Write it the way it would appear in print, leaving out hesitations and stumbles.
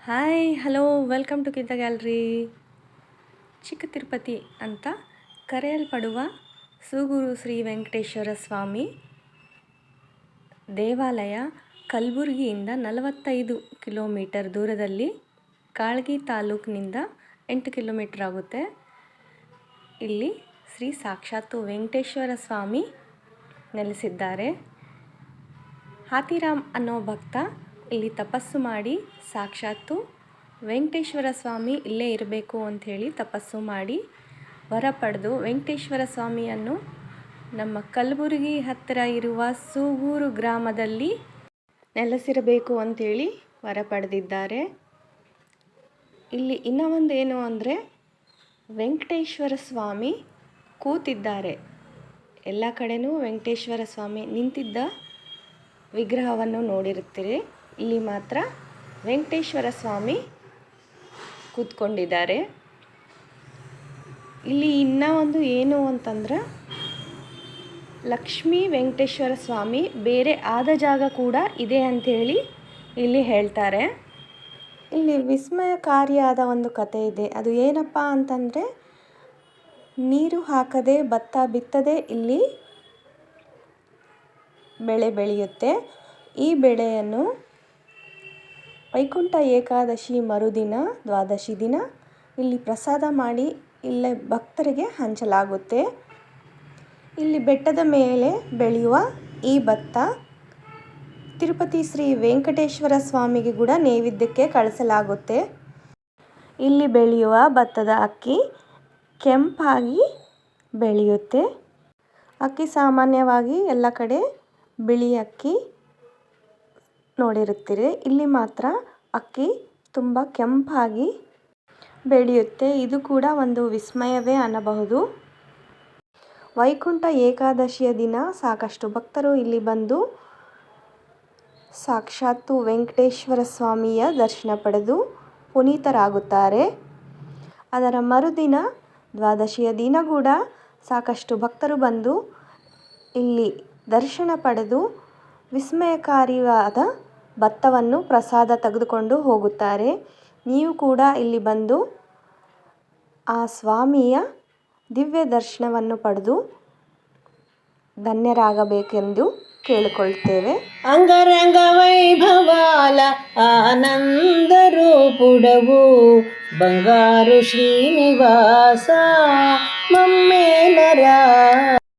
Hi hello welcome to ಕಿತ್ತ gallery. ಚಿಕ್ಕ ತಿರುಪತಿ ಅಂತ ಕರೆಯಲ್ಪಡುವ ಸೂಗೂರು ಶ್ರೀ ವೆಂಕಟೇಶ್ವರ ಸ್ವಾಮಿ ದೇವಾಲಯ ಕಲಬುರಗಿಯಿಂದ 45 ಕಿಲೋಮೀಟರ್ ದೂರದಲ್ಲಿ ಕಾಳಗಿ ತಾಲೂಕಿನಿಂದ 8 ಕಿಲೋಮೀಟರ್ ಆಗುತ್ತೆ. ಇಲ್ಲಿ ಶ್ರೀ ಸಾಕ್ಷಾತ್ತು ವೆಂಕಟೇಶ್ವರ ಸ್ವಾಮಿ ನೆಲೆಸಿದ್ದಾರೆ. ಹಾತಿರಾಮ್ ಅನ್ನೋ ಭಕ್ತ ಇಲ್ಲಿ ತಪಸ್ಸು ಮಾಡಿ ಸಾಕ್ಷಾತ್ತು ವೆಂಕಟೇಶ್ವರ ಸ್ವಾಮಿ ಇಲ್ಲೇ ಇರಬೇಕು ಅಂಥೇಳಿ ತಪಸ್ಸು ಮಾಡಿ ವರ ಪಡೆದು ವೆಂಕಟೇಶ್ವರ ಸ್ವಾಮಿಯನ್ನು ನಮ್ಮ ಕಲಬುರಗಿ ಹತ್ತಿರ ಇರುವ ಸೂಗೂರು ಗ್ರಾಮದಲ್ಲಿ ನೆಲೆಸಿರಬೇಕು ಅಂಥೇಳಿ ವರ ಪಡೆದಿದ್ದಾರೆ. ಇಲ್ಲಿ ಇನ್ನೂ ಒಂದು ಏನು ಅಂದರೆ ವೆಂಕಟೇಶ್ವರ ಸ್ವಾಮಿ ಕೂತಿದ್ದಾರೆ. ಎಲ್ಲ ಕಡೆನೂ ವೆಂಕಟೇಶ್ವರ ಸ್ವಾಮಿ ನಿಂತಿದ್ದ ವಿಗ್ರಹವನ್ನು ನೋಡಿರುತ್ತೀರಿ. ಇಲ್ಲಿ ಮಾತ್ರ ವೆಂಕಟೇಶ್ವರ ಸ್ವಾಮಿ ಕೂತ್ಕೊಂಡಿದ್ದಾರೆ. ಇಲ್ಲಿ ಇನ್ನೂ ಒಂದು ಏನು ಅಂತಂದ್ರೆ ಲಕ್ಷ್ಮೀ ವೆಂಕಟೇಶ್ವರ ಸ್ವಾಮಿ ಬೇರೆ ಆದ ಜಾಗ ಕೂಡ ಇದೆ ಅಂಥೇಳಿ ಇಲ್ಲಿ ಹೇಳ್ತಾರೆ. ಇಲ್ಲಿ ವಿಸ್ಮಯಕಾರಿಯಾದ ಒಂದು ಕಥೆ ಇದೆ. ಅದು ಏನಪ್ಪ ಅಂತಂದರೆ ನೀರು ಹಾಕದೆ ಭತ್ತ ಬಿತ್ತದೆ ಇಲ್ಲಿ ಬೆಳೆ ಬೆಳೆಯುತ್ತೆ. ಈ ಬೆಳೆಯನ್ನು ವೈಕುಂಠ ಏಕಾದಶಿ ಮರುದಿನ ದ್ವಾದಶಿ ದಿನ ಇಲ್ಲಿ ಪ್ರಸಾದ ಮಾಡಿ ಇಲ್ಲೇ ಭಕ್ತರಿಗೆ ಹಂಚಲಾಗುತ್ತೆ. ಇಲ್ಲಿ ಬೆಟ್ಟದ ಮೇಲೆ ಬೆಳೆಯುವ ಈ ಭತ್ತ ತಿರುಪತಿ ಶ್ರೀ ವೆಂಕಟೇಶ್ವರ ಸ್ವಾಮಿಗೆ ಕೂಡ ನೈವೇದ್ಯಕ್ಕೆ ಕಳಿಸಲಾಗುತ್ತೆ. ಇಲ್ಲಿ ಬೆಳೆಯುವ ಭತ್ತದ ಅಕ್ಕಿ ಕೆಂಪಾಗಿ ಬೆಳೆಯುತ್ತೆ. ಅಕ್ಕಿ ಸಾಮಾನ್ಯವಾಗಿ ಎಲ್ಲ ಕಡೆ ಬಿಳಿ ಅಕ್ಕಿ ನೋಡಿರುತ್ತೀರಿ. ಇಲ್ಲಿ ಮಾತ್ರ ಅಕ್ಕಿ ತುಂಬ ಕೆಂಪಾಗಿ ಬೆಳೆಯುತ್ತೆ. ಇದು ಕೂಡ ಒಂದು ವಿಸ್ಮಯವೇ ಅನ್ನಬಹುದು. ವೈಕುಂಠ ಏಕಾದಶಿಯ ದಿನ ಸಾಕಷ್ಟು ಭಕ್ತರು ಇಲ್ಲಿ ಬಂದು ಸಾಕ್ಷಾತ್ತು ವೆಂಕಟೇಶ್ವರ ಸ್ವಾಮಿಯ ದರ್ಶನ ಪಡೆದು ಪುನೀತರಾಗುತ್ತಾರೆ. ಅದರ ಮರುದಿನ ದ್ವಾದಶಿಯ ದಿನ ಕೂಡ ಸಾಕಷ್ಟು ಭಕ್ತರು ಬಂದು ಇಲ್ಲಿ ದರ್ಶನ ಪಡೆದು ವಿಸ್ಮಯಕಾರಿಯಾದ ಭತ್ತವನ್ನು ಪ್ರಸಾದ ತೆಗೆದುಕೊಂಡು ಹೋಗುತ್ತಾರೆ. ನೀವು ಕೂಡ ಇಲ್ಲಿ ಬಂದು ಆ ಸ್ವಾಮಿಯ ದಿವ್ಯ ದರ್ಶನವನ್ನು ಪಡೆದು ಧನ್ಯರಾಗಬೇಕೆಂದು ಕೇಳಿಕೊಳ್ಳುತ್ತೇವೆ. ಅಂಗರಂಗ ವೈಭವಾಲ ಆನಂದ ರೂಪುಡವು ಬಂಗಾರು ಶ್ರೀನಿವಾಸ ಮಮ್ಮೇಲರ